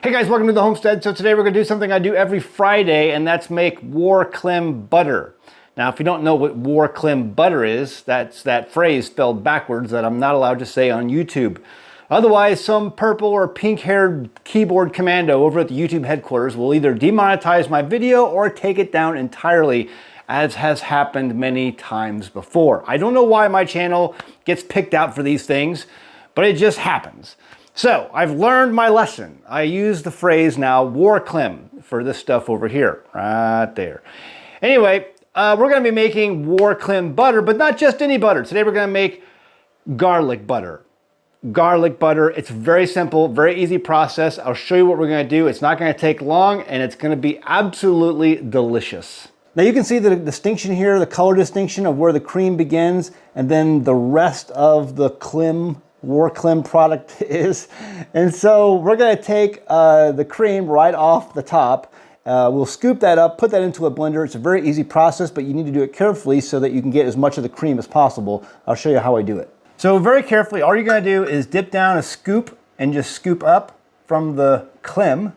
Hey guys, welcome to the Homestead. So today we're going to do something I do every Friday, and that's make Warclim butter. Now, if you don't know what Warclim butter is, that's that phrase spelled backwards that I'm not allowed to say on YouTube. Otherwise, some purple or pink-haired keyboard commando over at the YouTube headquarters will either demonetize my video or take it down entirely, as has happened many times before. I don't know why my channel gets picked out for these things, but it just happens. So I've learned my lesson. I use the phrase now Warclim for this stuff over here, right there. Anyway, we're going to be making Warclim butter, but not just any butter. Today we're going to make garlic butter. Garlic butter, it's very simple, very easy process. I'll show you what we're going to do. It's not going to take long, and it's going to be absolutely delicious. Now you can see the distinction here, the color distinction of where the cream begins, and then the rest of the Warclim product is. And so we're going to take the cream right off the top. We'll scoop that up, put that into a blender. It's a very easy process, but you need to do it carefully so that you can get as much of the cream as possible. I'll show you how I do it. So very carefully, all you're going to do is dip down a scoop and just scoop up from the clim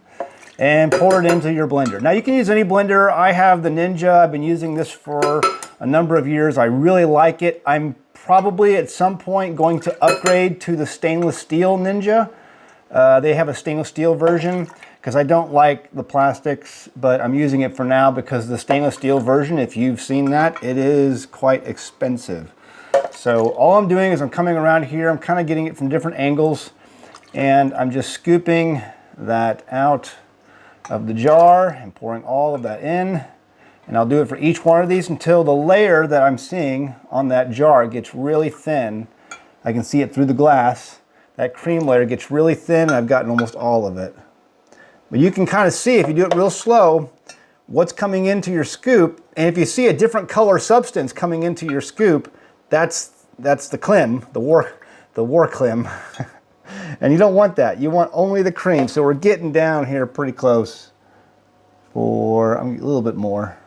and pour it into your blender. Now you can use any blender. I have the Ninja. I've been using this for a number of years. I really like it. I'm probably at some point going to upgrade to the stainless steel Ninja. They have a stainless steel version because I don't like the plastics, but I'm using it for now because the stainless steel version, if you've seen that, it is quite expensive. So all I'm doing is I'm coming around here, I'm kind of getting it from different angles, and I'm just scooping that out of the jar and pouring all of that in. And I'll do it for each one of these until the layer that I'm seeing on that jar gets really thin. I can see it through the glass. That cream layer gets really thin, and I've gotten almost all of it. But you can kind of see, if you do it real slow, what's coming into your scoop. And if you see a different color substance coming into your scoop, that's the clim, the Warclim. And you don't want that. You want only the cream. So we're getting down here pretty close. A little bit more.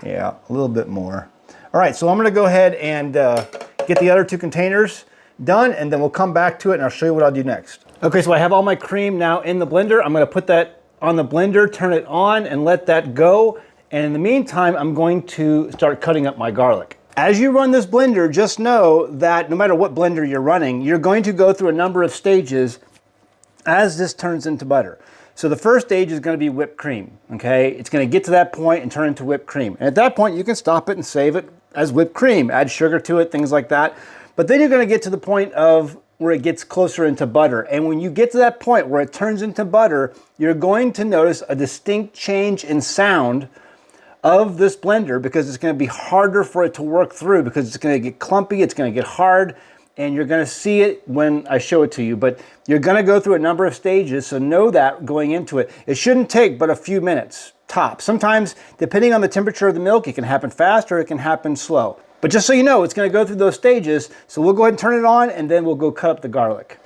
Yeah, a little bit more. All right, so I'm going to go ahead and get the other two containers done, and then we'll come back to it and I'll show you what I'll do next. Okay, so I have all my cream now in the blender. I'm going to put that on the blender, turn it on, and let that go. And in the meantime, I'm going to start cutting up my garlic. As you run this blender, just know that no matter what blender you're running, you're going to go through a number of stages as this turns into butter. So the first stage is going to be whipped cream, okay? It's going to get to that point and turn into whipped cream. And at that point, you can stop it and save it as whipped cream, add sugar to it, things like that. But then you're going to get to the point of where it gets closer into butter. And when you get to that point where it turns into butter, you're going to notice a distinct change in sound of this blender, because it's going to be harder for it to work through, because it's going to get clumpy, it's going to get hard, and you're going to see it when I show it to you. But you're going to go through a number of stages, so know that going into it. It shouldn't take but a few minutes, tops. Sometimes, depending on the temperature of the milk, it can happen fast or it can happen slow. But just so you know, it's going to go through those stages, so we'll go ahead and turn it on, and then we'll go cut up the garlic.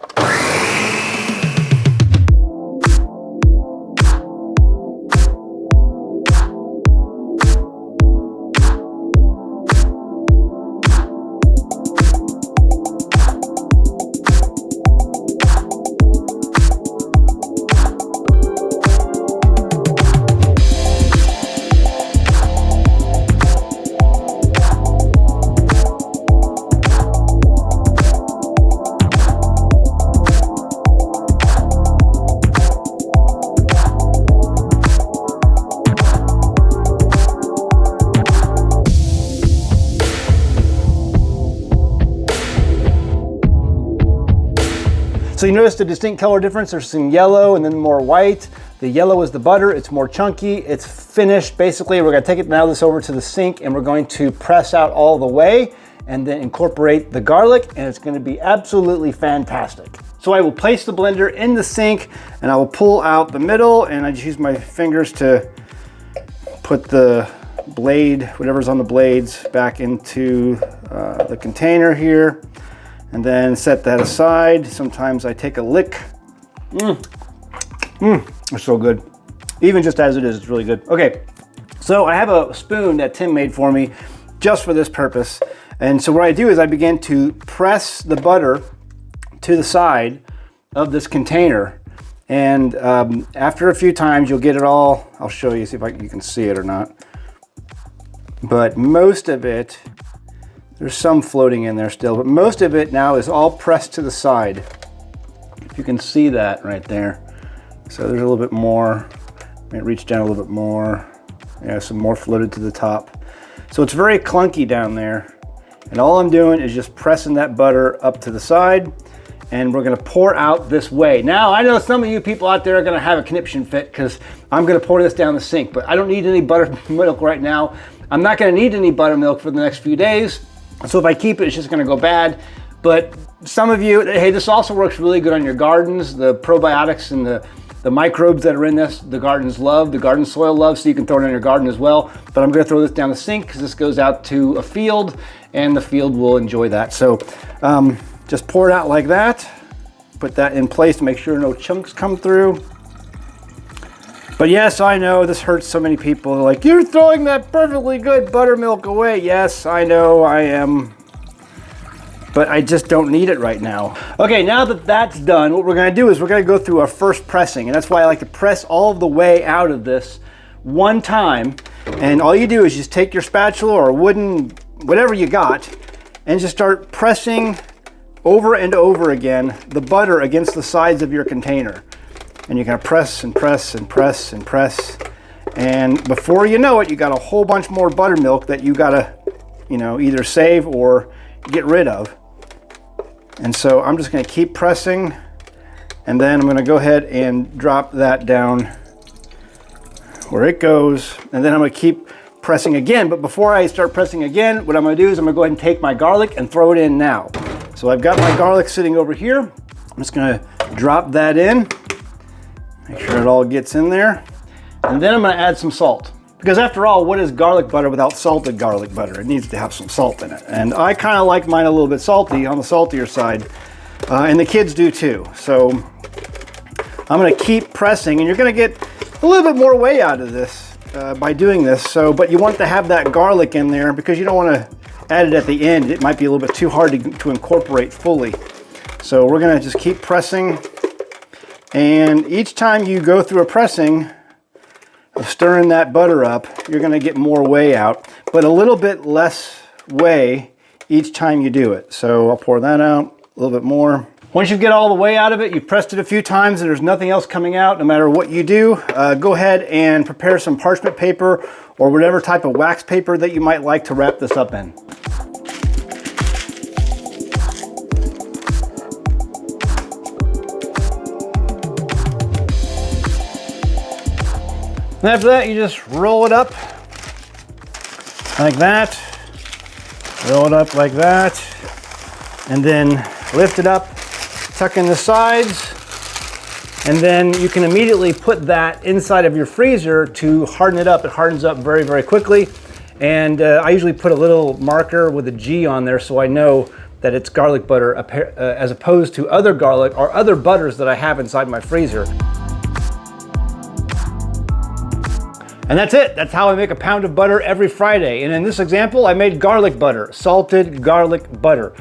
So you notice the distinct color difference. There's some yellow and then more white. The yellow is the butter. It's more chunky. It's finished. Basically, we're going to take it now this over to the sink, and we're going to press out all the way and then incorporate the garlic, and it's going to be absolutely fantastic. So I will place the blender in the sink, and I will pull out the middle, and I just use my fingers to put the blade, whatever's on the blades, back into the container here. And then set that aside. Sometimes I take a lick. It's so good. Even just as it is, it's really good. Okay, so I have a spoon that Tim made for me just for this purpose. And so what I do is I begin to press the butter to the side of this container And after a few times, you'll get it all. I'll show you, see if you can see it or not. But most of it, there's some floating in there still, but most of it now is all pressed to the side. If you can see that right there. So there's a little bit more. Let me reach down a little bit more. Yeah, some more floated to the top. So it's very clunky down there. And all I'm doing is just pressing that butter up to the side, and we're gonna pour out this way. Now, I know some of you people out there are gonna have a conniption fit because I'm gonna pour this down the sink, but I don't need any buttermilk right now. I'm not gonna need any buttermilk for the next few days. So if I keep it, it's just gonna go bad. But some of you, hey, this also works really good on your gardens. The probiotics and the microbes that are in this, the gardens love, the garden soil loves, so you can throw it on your garden as well. But I'm gonna throw this down the sink because this goes out to a field and the field will enjoy that. So just pour it out like that. Put that in place to make sure no chunks come through. But yes, I know this hurts so many people. They're like, you're throwing that perfectly good buttermilk away. Yes, I know I am. But I just don't need it right now. Okay, now that that's done, what we're gonna do is we're gonna go through our first pressing. And that's why I like to press all of the way out of this one time. And all you do is just take your spatula or wooden, whatever you got, and just start pressing over and over again the butter against the sides of your container. And you're gonna press and press and press and press. And before you know it, you got a whole bunch more buttermilk that you gotta, either save or get rid of. And so I'm just gonna keep pressing, and then I'm gonna go ahead and drop that down where it goes. And then I'm gonna keep pressing again. But before I start pressing again, what I'm gonna do is I'm gonna go ahead and take my garlic and throw it in now. So I've got my garlic sitting over here. I'm just gonna drop that in. Make sure it all gets in there. And then I'm gonna add some salt. Because after all, what is garlic butter without salted garlic butter? It needs to have some salt in it. And I kind of like mine a little bit salty, on the saltier side. And the kids do too. So I'm gonna keep pressing, and you're gonna get a little bit more way out of this by doing this. But you want to have that garlic in there because you don't wanna add it at the end. It might be a little bit too hard to incorporate fully. So we're gonna just keep pressing. And each time you go through a pressing of stirring that butter up, you're gonna get more whey out, but a little bit less whey each time you do it. So I'll pour that out a little bit more. Once you get all the whey out of it, you've pressed it a few times and there's nothing else coming out, no matter what you do, go ahead and prepare some parchment paper or whatever type of wax paper that you might like to wrap this up in. And after that, you just roll it up like that, roll it up like that, and then lift it up, tuck in the sides, and then you can immediately put that inside of your freezer to harden it up. It hardens up very, very quickly. And I usually put a little marker with a G on there so I know that it's garlic butter as opposed to other garlic or other butters that I have inside my freezer. And that's it. That's how I make a pound of butter every Friday. And in this example, I made garlic butter, salted garlic butter.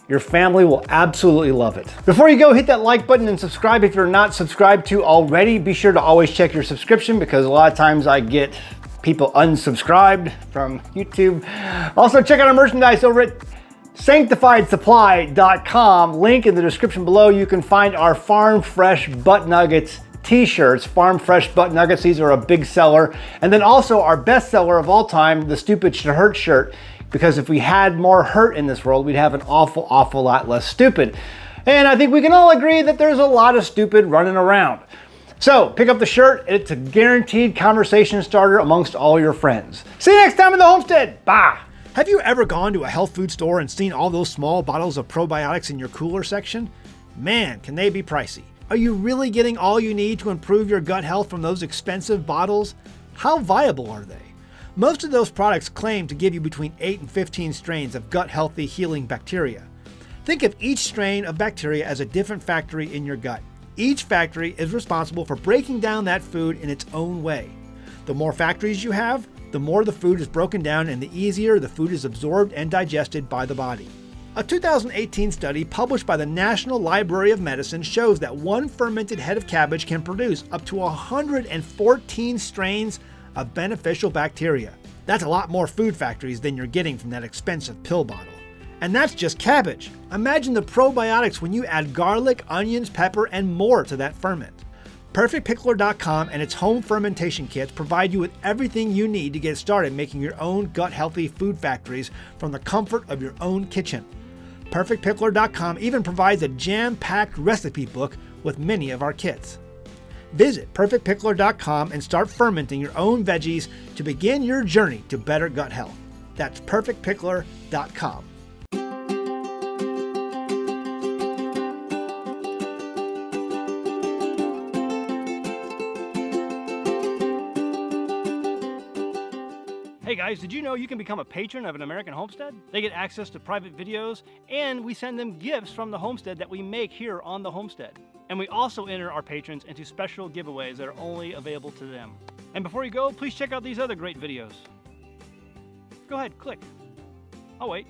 Your family will absolutely love it. Before you go, hit that like button and subscribe if you're not subscribed to already. Be sure to always check your subscription because a lot of times I get people unsubscribed from YouTube. Also, check out our merchandise over at sanctifiedsupply.com. Link in the description below. You can find our Farm Fresh Butt Nuggets t-shirts, Farm Fresh Butt Nuggets. These are a big seller. And then also our best seller of all time, the Stupid Should Hurt shirt. Because if we had more hurt in this world, we'd have an awful, awful lot less stupid. And I think we can all agree that there's a lot of stupid running around. So pick up the shirt. It's a guaranteed conversation starter amongst all your friends. See you next time in the Homestead. Bye. Have you ever gone to a health food store and seen all those small bottles of probiotics in your cooler section? Man, can they be pricey. Are you really getting all you need to improve your gut health from those expensive bottles? How viable are they? Most of those products claim to give you between 8 and 15 strains of gut-healthy healing bacteria. Think of each strain of bacteria as a different factory in your gut. Each factory is responsible for breaking down that food in its own way. The more factories you have, the more the food is broken down and the easier the food is absorbed and digested by the body. A 2018 study published by the National Library of Medicine shows that one fermented head of cabbage can produce up to 114 strains of beneficial bacteria. That's a lot more food factories than you're getting from that expensive pill bottle. And that's just cabbage. Imagine the probiotics when you add garlic, onions, pepper, and more to that ferment. PerfectPickler.com and its home fermentation kits provide you with everything you need to get started making your own gut-healthy food factories from the comfort of your own kitchen. PerfectPickler.com even provides a jam-packed recipe book with many of our kits. Visit PerfectPickler.com and start fermenting your own veggies to begin your journey to better gut health. That's PerfectPickler.com. Hey guys, did you know you can become a patron of an American Homestead? They get access to private videos, and we send them gifts from the Homestead that we make here on the Homestead. And we also enter our patrons into special giveaways that are only available to them. And before you go, please check out these other great videos. Go ahead, click. I'll wait.